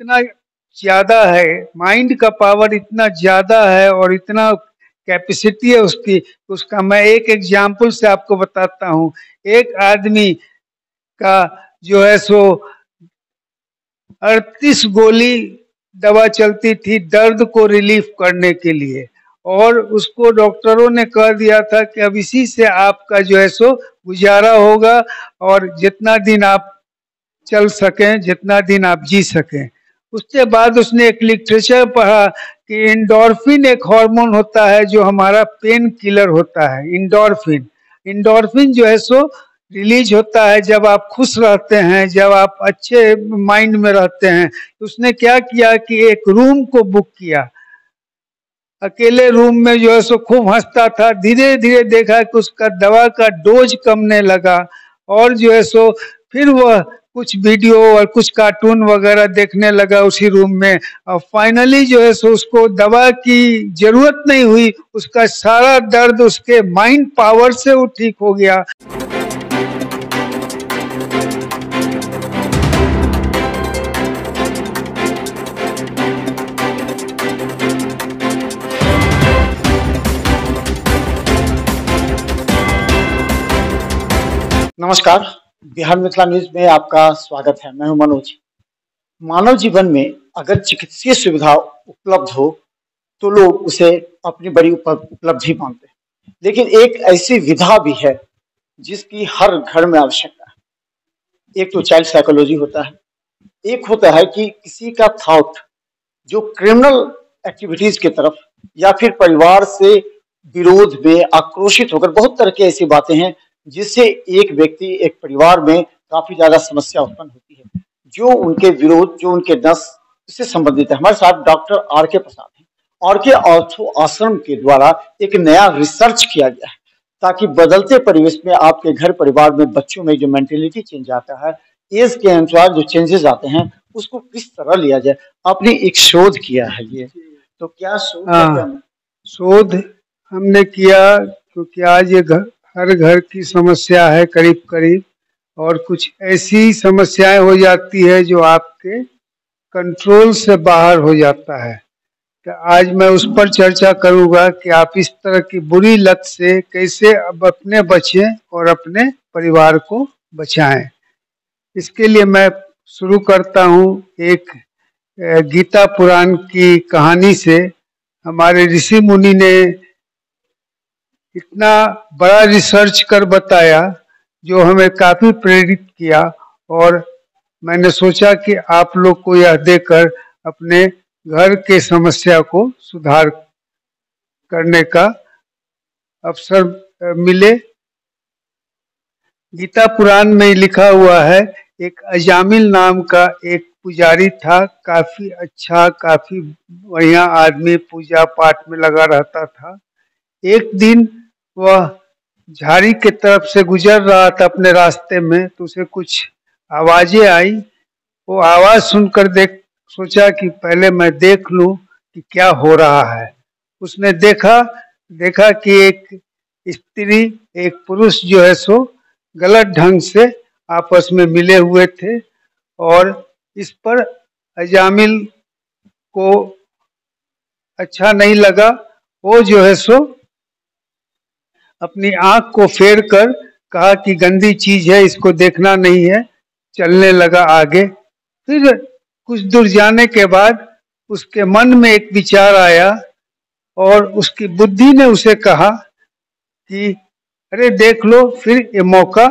इतना ज्यादा है, माइंड का पावर इतना ज्यादा है और इतना कैपेसिटी है उसकी। उसका मैं एक एग्जाम्पल से आपको बताता हूँ। एक आदमी का जो है सो 38 गोली दवा चलती थी दर्द को रिलीफ करने के लिए, और उसको डॉक्टरों ने कह दिया था कि अब इसी से आपका जो है सो गुजारा होगा, और जितना दिन आप चल सकें, जितना दिन आप जी सकें। उसके बाद उसने एक लिटरेचर पढ़ा कि इंडोर्फिन एक हार्मोन होता है जो हमारा पेन किलर होता है। इंडोर्फिन, इंडोर्फिन जो है सो रिलीज होता है जब आप खुश रहते हैं, जब आप अच्छे माइंड में रहते हैं। उसने क्या किया कि एक रूम को बुक किया, अकेले रूम में जो है सो खूब हंसता था। धीरे धीरे देखा कि उसका दवा का डोज कमने लगा, और जो है सो फिर वह कुछ वीडियो और कुछ कार्टून वगैरह देखने लगा उसी रूम में। और फाइनली जो है सो उसको दवा की जरूरत नहीं हुई, उसका सारा दर्द उसके माइंड पावर से वो ठीक हो गया। नमस्कार, बिहार मिथिला न्यूज में आपका स्वागत है। मैं हूं मनोज। मानव जीवन में अगर चिकित्सीय सुविधा उपलब्ध हो तो लोग उसे अपनी बड़ी उपलब्धि मानते हैं, लेकिन एक ऐसी विधा भी है जिसकी हर घर में आवश्यकता है। एक तो चाइल्ड साइकोलॉजी होता है, एक होता है कि किसी का थॉट जो क्रिमिनल एक्टिविटीज की तरफ या फिर परिवार से विरोध में आक्रोशित होकर, बहुत तरह की ऐसी बातें हैं जिससे एक व्यक्ति, एक परिवार में काफी ज्यादा समस्या उत्पन्न होती है, जो उनके विरोध, जो उनके नस से संबंधित है। हमारे साथ डॉक्टर आर के प्रसाद हैं। आर के ऑर्थो आश्रम के द्वारा एक नया रिसर्च किया गया है ताकि बदलते परिवेश में आपके घर परिवार में बच्चों में जो मेंटेलिटी चेंज आता है, एज के अनुसार जो चेंजेस आते हैं, उसको किस तरह लिया जाए। आपने एक शोध किया है, ये तो क्या शोध? शोध हमने किया क्योंकि आज ये हर घर की समस्या है करीब करीब, और कुछ ऐसी समस्याएं हो जाती है जो आपके कंट्रोल से बाहर हो जाता है। तो आज मैं उस पर चर्चा करूंगा कि आप इस तरह की बुरी लत से कैसे अब अपने बचें और अपने परिवार को बचाएं। इसके लिए मैं शुरू करता हूं एक गीता पुराण की कहानी से। हमारे ऋषि मुनि ने इतना बड़ा रिसर्च कर बताया जो हमें काफी प्रेरित किया, और मैंने सोचा कि आप लोग को यह देकर अपने घर के समस्या को सुधार करने का अवसर मिले। गीता पुराण में लिखा हुआ है, एक अजामिल नाम का एक पुजारी था, काफी अच्छा, काफी बढ़िया आदमी, पूजा पाठ में लगा रहता था। एक दिन वह झाड़ी के तरफ से गुजर रहा था अपने रास्ते में, तो उसे कुछ आवाजें आई। वो आवाज सुनकर सोचा कि पहले मैं देख लूं कि क्या हो रहा है। उसने देखा कि एक स्त्री, एक पुरुष जो है सो गलत ढंग से आपस में मिले हुए थे, और इस पर अजामिल को अच्छा नहीं लगा। वो जो है सो अपनी आंख को फेर कर कहा कि गंदी चीज है, इसको देखना नहीं है, चलने लगा आगे। फिर कुछ दूर जाने के बाद उसके मन में एक विचार आया, और उसकी बुद्धि ने उसे कहा कि अरे देख लो, फिर ये मौका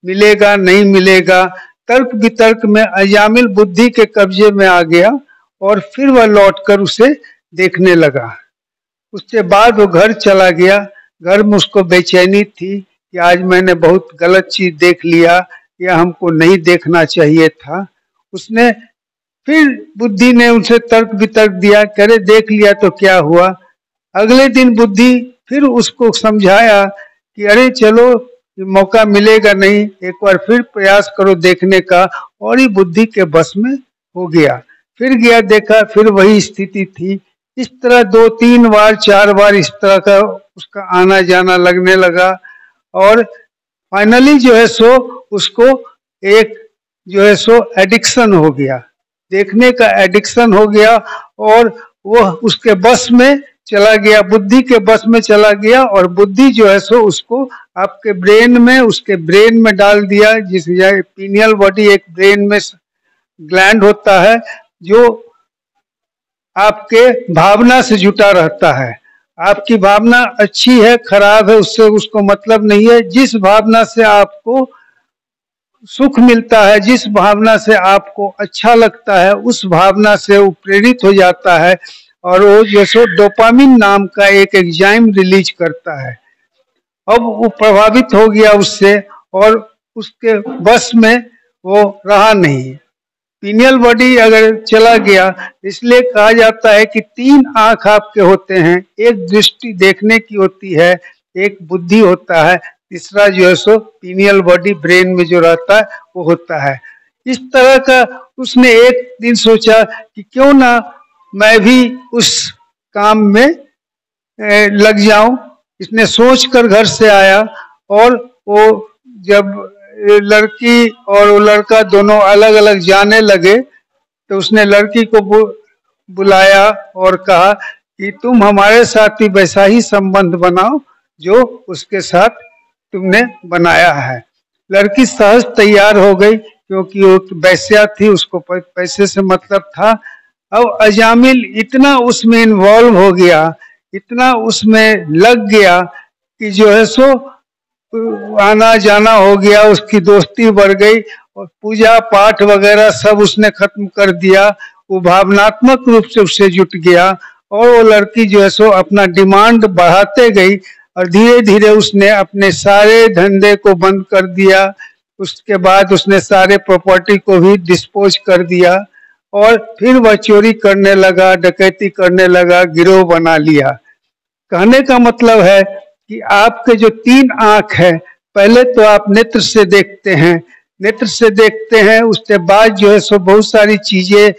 मिलेगा नहीं मिलेगा। तर्क वितर्क में अजामिल बुद्धि के कब्जे में आ गया, और फिर वह लौटकर उसे देखने लगा। उसके बाद वो घर चला गया। घर में उसको बेचैनी थी कि आज मैंने बहुत गलत चीज देख लिया, या हमको नहीं देखना चाहिए था। उसने फिर बुद्धि ने उसे तर्क वितर्क दिया, करे देख लिया तो क्या हुआ। अगले दिन बुद्धि फिर उसको समझाया कि अरे चलो, मौका मिलेगा नहीं, एक बार फिर प्रयास करो देखने का, और ही बुद्धि के बस में हो गया। फिर गया, देखा, फिर वही स्थिति थी। इस तरह 2-3 बार 4 बार इस तरह का उसका आना जाना लगने लगा, और फाइनली जो है सो उसको एक जो है सो एडिक्शन हो गया। देखने का एडिक्शन हो गया और वो उसके बस में चला गया, बुद्धि के बस में चला गया और बुद्धि जो है सो उसको आपके ब्रेन में, उसके ब्रेन में डाल दिया। जिस पीनियल बॉडी एक ब्रेन में ग्लैंड होता है जो आपके भावना से जुटा रहता है। आपकी भावना अच्छी है खराब है उससे उसको मतलब नहीं है। जिस भावना से आपको सुख मिलता है, जिस भावना से आपको अच्छा लगता है, उस भावना से वो प्रेरित हो जाता है और वो जैसे डोपामिन नाम का एक एंजाइम रिलीज करता है। अब वो प्रभावित हो गया उससे और उसके बस में वो रहा नहीं। पीनियल बॉडी अगर चला गया, इसलिए कहा जाता है कि 3 आंख आपके होते हैं, एक दृष्टि देखने की होती है, एक बुद्धि होता है, तीसरा जो है सो पीनियल बॉडी ब्रेन में जो रहता है वो होता है। इस तरह का उसने एक दिन सोचा कि क्यों ना मैं भी उस काम में लग जाऊं। इसने सोचकर घर से आया और वो जब लड़की और वो लड़का दोनों अलग अलग जाने लगे तो उसने लड़की को बुलाया और कहा कि तुम हमारे साथ भी वैसा ही संबंध बनाओ जो उसके साथ तुमने बनाया है। लड़की सहज तैयार हो गई क्योंकि वो वैश्या थी, उसको पैसे से मतलब था। अब अजामिल इतना उसमें इन्वॉल्व हो गया, इतना उसमें लग गया कि जो है सो आना जाना हो गया, उसकी दोस्ती बढ़ गई और पूजा पाठ वगैरह सब उसने खत्म कर दिया। वो भावनात्मक रूप से उससे जुट गया और वो लड़की जो है सो अपना डिमांड बढ़ाते गई और धीरे धीरे उसने अपने सारे धंधे को बंद कर दिया। उसके बाद उसने सारे प्रॉपर्टी को भी डिस्पोज कर दिया और फिर वह चोरी करने लगा, डकैती करने लगा, गिरोह बना लिया। कहने का मतलब है कि आपके जो 3 आंख है, पहले तो आप नेत्र से देखते हैं, नेत्र से देखते हैं, उसके बाद जो है सो बहुत सारी चीजें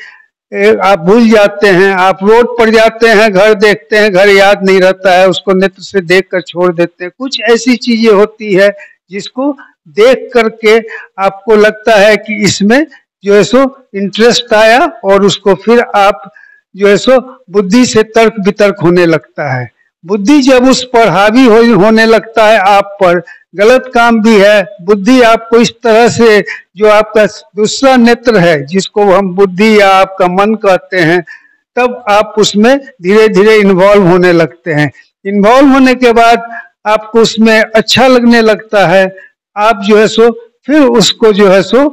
आप भूल जाते हैं। आप रोड पर जाते हैं, घर देखते हैं, घर याद नहीं रहता है, उसको नेत्र से देख कर छोड़ देते हैं। कुछ ऐसी चीजें होती है जिसको देख करके आपको लगता है कि इसमें जो है सो इंटरेस्ट आया और उसको फिर आप जो है सो बुद्धि से तर्क वितर्क होने लगता है। बुद्धि जब उस पर हावी होने लगता है आप पर, गलत काम भी है, बुद्धि आपको इस तरह से जो आपका दूसरा नेत्र है जिसको हम बुद्धि या आपका मन कहते हैं, तब आप उसमें धीरे धीरे इन्वॉल्व होने लगते हैं। इन्वॉल्व होने के बाद आपको उसमें अच्छा लगने लगता है। आप जो है सो फिर उसको जो है सो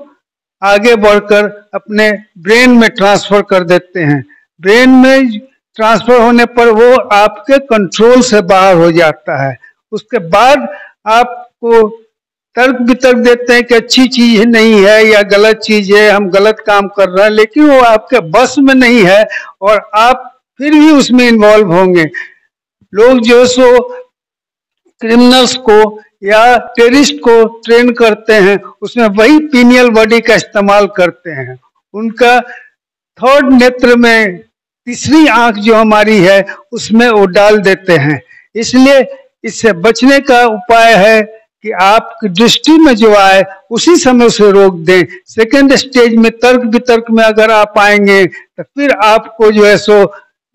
आगे बढ़कर अपने ब्रेन में ट्रांसफर कर देते हैं। ब्रेन में ट्रांसफर होने पर वो आपके कंट्रोल से बाहर हो जाता है। उसके बाद आपको तर्क वितर्क देते हैं कि अच्छी चीज नहीं है या गलत चीज है, हम गलत काम कर रहे हैं, लेकिन वो आपके बस में नहीं है और आप फिर भी उसमें इन्वॉल्व होंगे। लोग जो सो क्रिमिनल्स को या टेररिस्ट को ट्रेन करते हैं, उसमें वही पीनियल बॉडी का इस्तेमाल करते हैं। उनका थर्ड नेत्र में तीसरी आंख जो हमारी है उसमें वो डाल देते हैं। इसलिए इससे बचने का उपाय है कि आप दृष्टि में जो आए उसी समय उसे रोक दें। सेकेंड स्टेज में तर्क वितर्क में अगर आप आएंगे तो फिर आपको जो है सो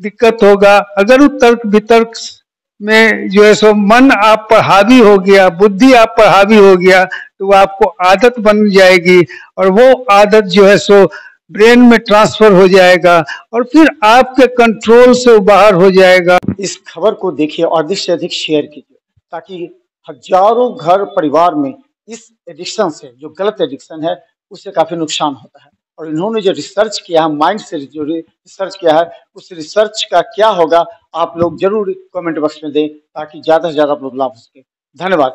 दिक्कत होगा। अगर वो तर्क वितर्क में जो है सो मन आप पर हावी हो गया, बुद्धि आप पर हावी हो गया, तो वो आपको आदत बन जाएगी और वो आदत जो है सो ब्रेन में ट्रांसफर हो जाएगा और फिर आपके कंट्रोल से बाहर हो जाएगा। इस खबर को देखिए और अधिक से अधिक शेयर कीजिए ताकि हजारों घर परिवार में इस एडिक्शन से, जो गलत एडिक्शन है, उससे काफी नुकसान होता है। और इन्होंने जो रिसर्च किया है, माइंड से जो रिसर्च किया है, उस रिसर्च का क्या होगा आप लोग जरूर कमेंट बॉक्स में दें ताकि ज्यादा से ज्यादा आप लोग लाभ हो सके। धन्यवाद।